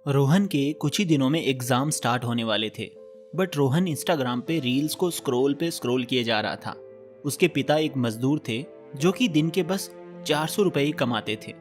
रोहन के कुछ ही दिनों में एग्जाम स्टार्ट होने वाले थे। बट रोहन इंस्टाग्राम पे रील्स को स्क्रॉल किए जा रहा था। उसके पिता एक मजदूर थे जो कि दिन के बस 400 रुपए ही कमाते थे।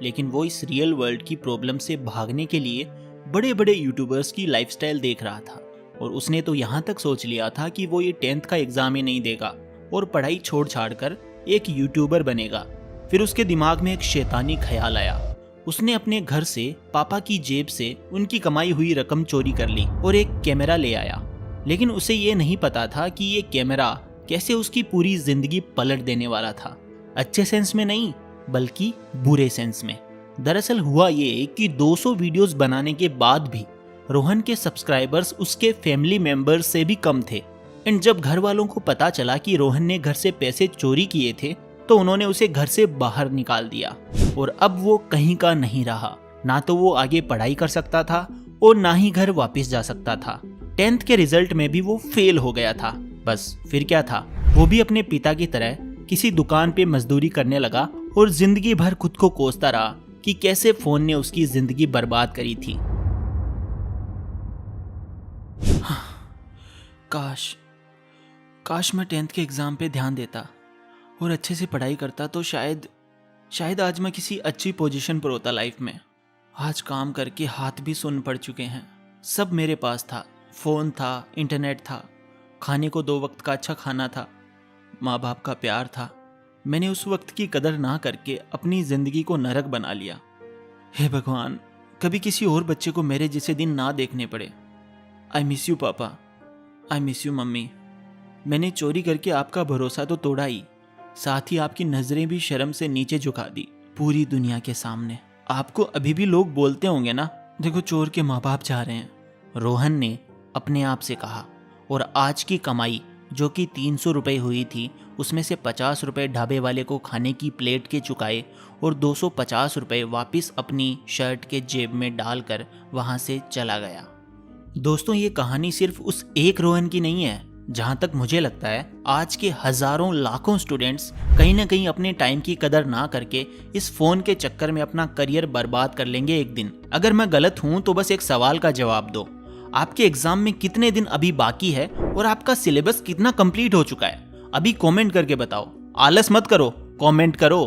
लेकिन वो इस रियल वर्ल्ड की प्रॉब्लम से भागने के लिए बड़े बड़े यूट्यूबर्स की लाइफस्टाइल देख रहा था। और उसने तो यहाँ तक सोच लिया था कि वो ये 10th का एग्जाम ही नहीं देगा और पढ़ाई छोड़ छाड़ कर एक यूट्यूबर बनेगा। फिर उसके दिमाग में एक शैतानी ख्याल आया। उसने अपने घर से पापा की जेब से उनकी कमाई हुई रकम चोरी कर ली और एक कैमरा ले आया। लेकिन उसे ये नहीं पता था कि ये कैमरा कैसे उसकी पूरी जिंदगी पलट देने वाला था। अच्छे सेंस में नहीं, बल्कि बुरे सेंस में। दरअसल हुआ ये कि 200 वीडियोस बनाने के बाद भी रोहन के सब्सक्राइबर्स उसके फैमिली मेंबर्स से भी कम थे। एंड जब घर वालों को पता चला कि रोहन ने घर से पैसे चोरी किए थे तो उन्होंने उसे घर से बाहर निकाल दिया। और अब वो कहीं का नहीं रहा। ना तो वो आगे पढ़ाई कर सकता था और ना ही घर वापस जा सकता था। 10th के रिजल्ट में भी वो फेल हो गया था। बस फिर क्या था, वो भी अपने पिता की तरह किसी दुकान पे मजदूरी करने लगा और जिंदगी भर खुद को कोसता रहा कि कैसे फोन ने उसकी जिंदगी बर्बाद करी थी। काश मैं 10th के एग्जाम पे ध्यान देता और अच्छे से पढ़ाई करता तो शायद आज मैं किसी अच्छी पोजीशन पर होता लाइफ में। आज काम करके हाथ भी सुन्न पड़ चुके हैं। सब मेरे पास था, फ़ोन था, इंटरनेट था, खाने को 2 वक्त का अच्छा खाना था, माँ बाप का प्यार था। मैंने उस वक्त की कदर ना करके अपनी ज़िंदगी को नरक बना लिया। हे भगवान, कभी किसी और बच्चे को मेरे जैसे दिन ना देखने पड़े। आई मिस यू पापा, आई मिस यू मम्मी। मैंने चोरी करके आपका भरोसा तो तोड़ा ही, साथ ही आपकी नजरें भी शर्म से नीचे झुका दी पूरी दुनिया के सामने। आपको अभी भी लोग बोलते होंगे ना, देखो चोर के माँ बाप जा रहे हैं, रोहन ने अपने आप से कहा। और आज की कमाई जो कि 300 रुपये हुई थी, उसमें से 50 रुपये ढाबे वाले को खाने की प्लेट के चुकाए और 250 रुपये वापस अपनी शर्ट के जेब में डालकर वहाँ से चला गया। दोस्तों, ये कहानी सिर्फ उस एक रोहन की नहीं है। जहाँ तक मुझे लगता है आज के हजारों लाखों स्टूडेंट्स कहीं ना कहीं अपने टाइम की कदर ना करके इस फोन के चक्कर में अपना करियर बर्बाद कर लेंगे एक दिन। अगर मैं गलत हूँ तो बस एक सवाल का जवाब दो। आपके एग्जाम में कितने दिन अभी बाकी है और आपका सिलेबस कितना कंप्लीट हो चुका है? अभी कमेंट करके बताओ। आलस मत करो, कमेंट करो।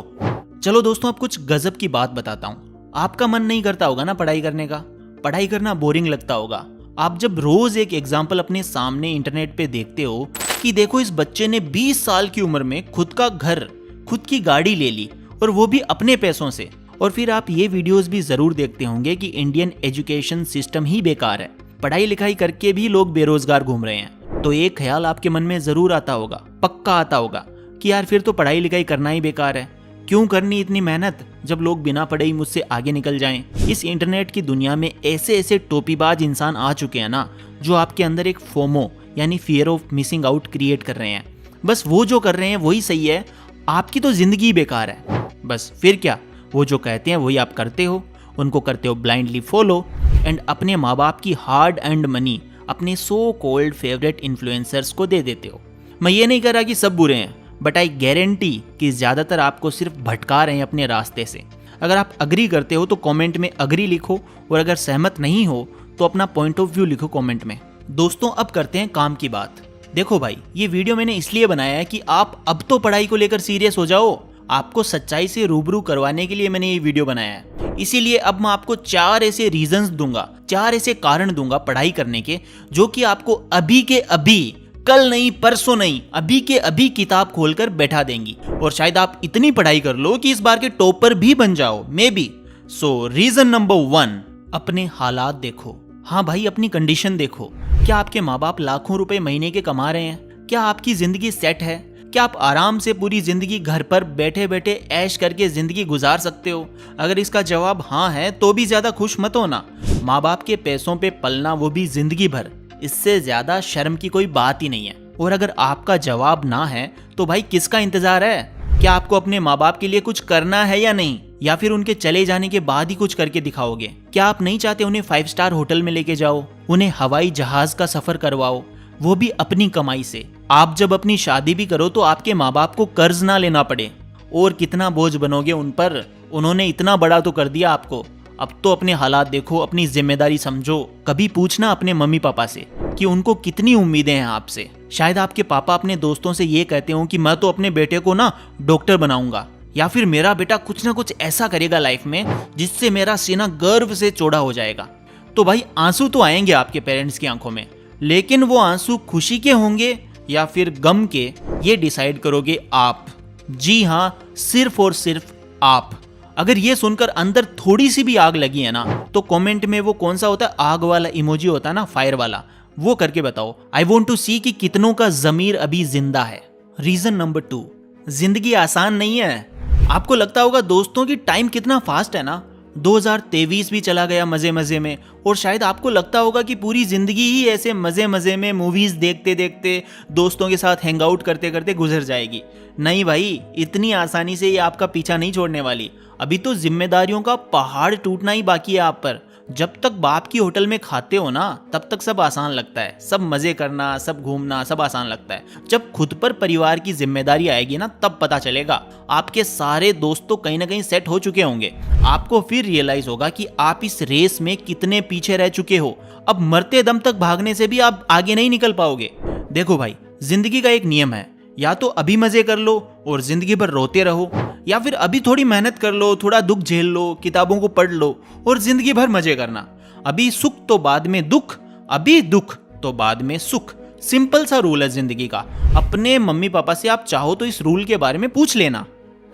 चलो दोस्तों, अब कुछ गजब की बात बताता हूँ। आपका मन नहीं करता होगा ना पढ़ाई करने का? पढ़ाई करना बोरिंग लगता होगा। आप जब रोज एक एग्जाम्पल अपने सामने इंटरनेट पे देखते हो कि देखो इस बच्चे ने 20 साल की उम्र में खुद का घर, खुद की गाड़ी ले ली और वो भी अपने पैसों से, और फिर आप ये वीडियोस भी जरूर देखते होंगे कि इंडियन एजुकेशन सिस्टम ही बेकार है, पढ़ाई लिखाई करके भी लोग बेरोजगार घूम रहे हैं, तो एक ख्याल आपके मन में जरूर आता होगा, पक्का आता होगा कि यार फिर तो पढ़ाई लिखाई करना ही बेकार है। क्यों करनी इतनी मेहनत जब लोग बिना पढ़े ही मुझसे आगे निकल जाएं। इस इंटरनेट की दुनिया में ऐसे ऐसे टोपीबाज इंसान आ चुके हैं ना, जो आपके अंदर एक फोमो यानी fear of missing out create कर रहे हैं। बस वो जो कर रहे हैं वही सही है, आपकी तो जिंदगी बेकार है। बस फिर क्या, वो जो कहते हैं वही आप करते हो, उनको करते हो ब्लाइंडली फॉलो एंड अपने माँ बाप की हार्ड एंड मनी अपने सो कॉल्ड फेवरेट इन्फ्लुएंसर्स को दे देते हो। मैं ये नहीं कह रहा कि सब बुरे हैं, बट आई गारंटी कि ज़्यादातर आपको सिर्फ भटका रहे हैं अपने रास्ते से। अगर आप अग्री करते हो तो कमेंट में अग्री लिखो, और अगर सहमत नहीं हो तो अपना पॉइंट ऑफ व्यू लिखो कमेंट में। दोस्तों, अब करते हैं काम की बात। देखो भाई, ये वीडियो मैंने इसलिए बनाया है कि आप अब तो पढ़ाई को लेकर सीरियस हो जाओ। आपको सच्चाई से रूबरू करवाने के लिए मैंने ये वीडियो बनाया है। इसीलिए अब मैं आपको 4 ऐसे रीजंस दूंगा, 4 ऐसे कारण दूंगा पढ़ाई करने के, जो कि आपको अभी के अभी, कल नहीं परसों नहीं, अभी के अभी किताब खोलकर बैठा देंगी। और शायद आप इतनी पढ़ाई कर लो कि इस बार के टॉपर भी बन जाओ, maybe. So reason number 1, अपने हालात देखो। हाँ भाई, अपनी कंडीशन देखो। क्या आपके माँ बाप लाखों रुपए महीने के कमा रहे हैं? क्या आपकी जिंदगी सेट है? क्या आप आराम से पूरी जिंदगी घर पर बैठे बैठे ऐश करके जिंदगी गुजार सकते हो? अगर इसका जवाब हाँ है तो भी ज्यादा खुश मत होना। माँ बाप के पैसों पे पलना, वो भी जिंदगी भर, इससे ज्यादा शर्म की कोई बात ही नहीं है। और अगर आपका जवाब ना है तो भाई किसका इंतजार है? क्या आपको अपने माँ बाप के लिए कुछ करना है या नहीं? या फिर उनके चले जाने के बाद ही कुछ करके दिखाओगे? क्या आप नहीं चाहते उन्हें 5 स्टार होटल में लेके जाओ, उन्हें हवाई जहाज का सफर करवाओ, वो भी अपनी कमाई से? आप जब अपनी शादी भी करो तो आपके माँ बाप को कर्ज ना लेना पड़े। और कितना बोझ बनोगे उन पर? उन्होंने इतना बड़ा तो कर दिया आपको, अब तो अपने हालात देखो, अपनी जिम्मेदारी समझो। कभी पूछना अपने मम्मी पापा से कि उनको कितनी उम्मीदें हैं आपसे। शायद आपके पापा अपने दोस्तों से ये कहते हो कि मैं तो अपने बेटे को ना डॉक्टर बनाऊंगा, या फिर मेरा बेटा कुछ ना कुछ ऐसा करेगा लाइफ में जिससे मेरा सीना गर्व से चौड़ा हो जाएगा। तो भाई आंसू तो आएंगे आपके पेरेंट्स की आंखों में, लेकिन वो आंसू खुशी के होंगे या फिर गम के, ये डिसाइड करोगे आप। जी हाँ, सिर्फ और सिर्फ आप। अगर ये सुनकर अंदर थोड़ी सी भी आग लगी है ना, तो कमेंट में वो कौन सा होता है आग वाला इमोजी होता है ना, फायर वाला, वो करके बताओ। आई वॉन्ट टू सी कि कितनों का जमीर अभी जिंदा है। रीजन नंबर 2, जिंदगी आसान नहीं है। आपको लगता होगा दोस्तों की टाइम कितना फास्ट है ना, 2023 भी चला गया मजे मजे में, और शायद आपको लगता होगा कि पूरी जिंदगी ही ऐसे मजे मजे में मूवीज देखते देखते, दोस्तों के साथ हैंग आउट करते करते गुजर जाएगी। नहीं भाई, इतनी आसानी से ये आपका पीछा नहीं छोड़ने वाली। अभी तो जिम्मेदारियों का पहाड़ टूटना ही बाकी है आप पर। जब तक बाप की होटल में खाते हो ना, तब तक सब आसान लगता है, सब मजे करना, सब घूमना, सब आसान लगता है। जब खुद पर परिवार की जिम्मेदारी आएगी ना, तब पता चलेगा। आपके सारे दोस्त तो कहीं ना कहीं सेट हो चुके होंगे। आपको फिर रियलाइज होगा कि आप इस रेस में कितने पीछे रह चुके हो। अब मरते दम तक भागने से भी आप आगे नहीं निकल पाओगे। देखो भाई, जिंदगी का एक नियम है, या तो अभी मजे कर लो और जिंदगी भर रोते रहो, या फिर अभी थोड़ी मेहनत कर लो, थोड़ा दुख झेल लो, किताबों को पढ़ लो और जिंदगी भर मजे करना। अभी सुख तो बाद में दुख, अभी दुख तो बाद में सुख। सिंपल सा रूल है जिंदगी का। अपने मम्मी पापा से आप चाहो तो इस रूल के बारे में पूछ लेना,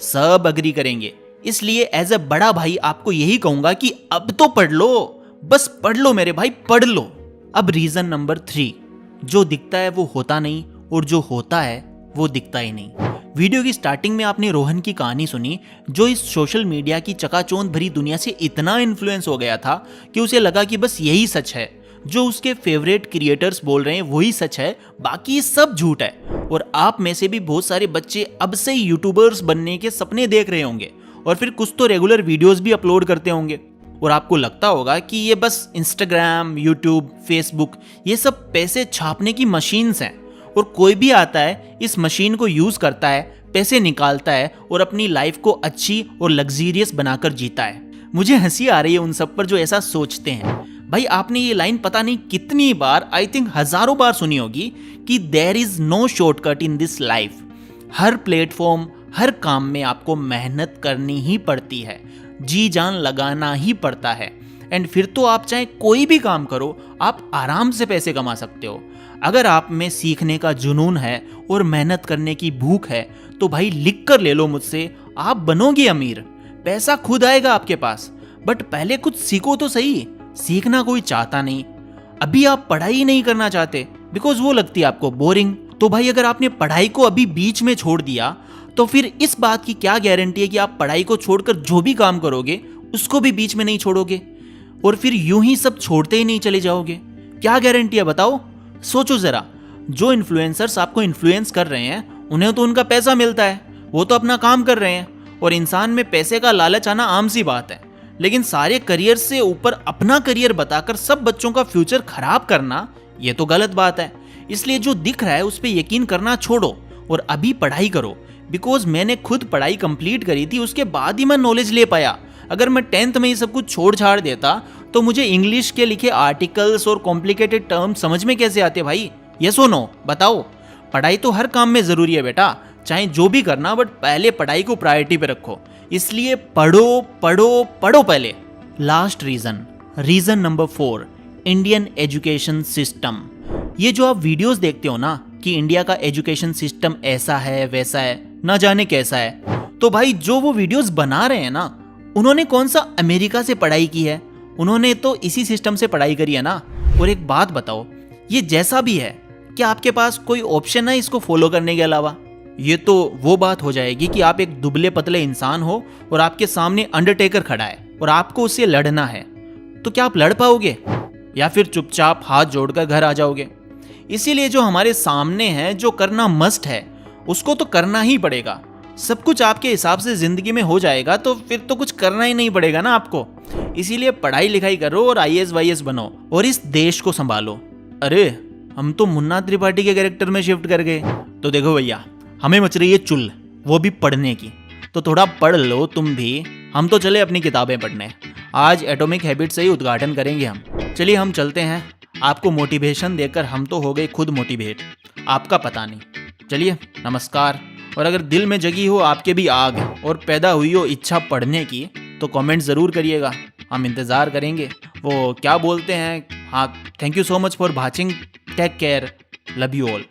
सब अग्री करेंगे। इसलिए एज अ बड़ा भाई आपको यही कहूंगा कि अब तो पढ़ लो, बस पढ़ लो मेरे भाई, पढ़ लो। अब रीजन नंबर 3, जो दिखता है वो होता नहीं, और जो होता है वो दिखता ही नहीं। वीडियो की स्टार्टिंग में आपने रोहन की कहानी सुनी, जो इस सोशल मीडिया की चकाचौंध भरी दुनिया से इतना इन्फ्लुएंस हो गया था कि उसे लगा कि बस यही सच है, जो उसके फेवरेट क्रिएटर्स बोल रहे हैं वही सच है, बाकी सब झूठ है। और आप में से भी बहुत सारे बच्चे अब से यूट्यूबर्स बनने के सपने देख रहे होंगे, और फिर कुछ तो रेगुलर वीडियोस भी अपलोड करते होंगे। और आपको लगता होगा कि ये बस इंस्टाग्राम, यूट्यूब, फेसबुक, ये सब पैसे छापने की मशीन्स हैं, और कोई भी आता है इस मशीन को यूज करता है, पैसे निकालता है और अपनी लाइफ को अच्छी और लग्जीरियस बनाकर जीता है। मुझे हंसी आ रही है उन सब पर जो ऐसा सोचते हैं। भाई आपने ये लाइन पता नहीं कितनी बार, आई थिंक हजारों बार सुनी होगी कि there is no shortcut in this life. हर प्लेटफॉर्म, हर काम में आपको मेहनत करनी ही पड़ती है, जी जान लगाना ही पड़ता है। एंड फिर तो आप चाहे कोई भी काम करो, आप आराम से पैसे कमा सकते हो। अगर आप में सीखने का जुनून है और मेहनत करने की भूख है, तो भाई लिख कर ले लो मुझसे, आप बनोगे अमीर। पैसा खुद आएगा आपके पास, बट पहले कुछ सीखो तो सही। सीखना कोई चाहता नहीं। अभी आप पढ़ाई नहीं करना चाहते बिकॉज वो लगती है आपको बोरिंग। तो भाई अगर आपने पढ़ाई को अभी बीच में छोड़ दिया, तो फिर इस बात की क्या गारंटी है कि आप पढ़ाई को छोड़कर जो भी काम करोगे उसको भी बीच में नहीं छोड़ोगे, और फिर यूं ही सब छोड़ते ही नहीं चले जाओगे? क्या गारंटी है बताओ? सोचो जरा। जो इन्फ्लुएंसर्स आपको इन्फ्लुएंस कर रहे हैं, उन्हें तो उनका पैसा मिलता है, वो तो अपना काम कर रहे हैं, और इंसान में पैसे का लालच आना आम सी बात है। लेकिन सारे करियर से ऊपर अपना करियर बताकर सब बच्चों का फ्यूचर खराब करना, ये तो गलत बात है। इसलिए जो दिख रहा है उस पर यकीन करना छोड़ो और अभी पढ़ाई करो। बिकॉज मैंने खुद पढ़ाई कंप्लीट करी थी, उसके बाद ही मैं नॉलेज ले पाया। अगर मैं 10th में ये सब कुछ छोड़ छाड़ देता तो मुझे इंग्लिश के लिखे आर्टिकल्स और कॉम्प्लिकेटेड टर्म समझ में कैसे आते भाई? यस और नो बताओ। पढ़ाई तो हर काम में जरूरी है बेटा, चाहे जो भी करना, बट पहले पढ़ाई को प्रायोरिटी पे रखो। इसलिए पढ़ो पढ़ो पढ़ो पहले। Last reason number 4, Indian education system. ये जो आप वीडियोस देखते हो ना कि इंडिया का एजुकेशन सिस्टम ऐसा है वैसा है, ना जाने कैसा है, तो भाई जो वो वीडियोस बना रहे हैं ना, उन्होंने कौन सा अमेरिका से पढ़ाई की है? उन्होंने तो इसी सिस्टम से पढ़ाई करी है ना। और एक बात बताओ, ये जैसा भी है, क्या आपके पास कोई ऑप्शन है इसको फॉलो करने के अलावा? ये तो वो बात हो जाएगी कि आप एक दुबले पतले इंसान हो और आपके सामने अंडरटेकर खड़ा है और आपको उससे लड़ना है, तो क्या आप लड़ पाओगे? या फिर चुपचाप हाथ जोड़कर घर आ जाओगे? इसीलिए जो हमारे सामने है, जो करना मस्ट है, उसको तो करना ही पड़ेगा। सब कुछ आपके हिसाब से जिंदगी में हो जाएगा तो फिर तो कुछ करना ही नहीं पड़ेगा ना आपको। इसीलिए पढ़ाई लिखाई करो और IAS वाईएएस बनो और इस देश को संभालो। अरे हम तो मुन्ना त्रिपाठी के कैरेक्टर में शिफ्ट कर गए। तो देखो भैया, हमें मच रही है चुल, वो भी पढ़ने की। तो थोड़ा पढ़ लो तुम भी। हम तो चले अपनी किताबें पढ़ने। आज एटॉमिक हैबिट से ही उद्घाटन करेंगे हम। चलिए हम चलते हैं। आपको मोटिवेशन देकर हम तो हो गए खुद मोटिवेट, आपका पता नहीं। चलिए नमस्कार। और अगर दिल में जगी हो आपके भी आग और पैदा हुई हो इच्छा पढ़ने की तो कमेंट ज़रूर करिएगा, हम इंतज़ार करेंगे। वो क्या बोलते हैं, हाँ, thank you so much for watching, take care, love you all.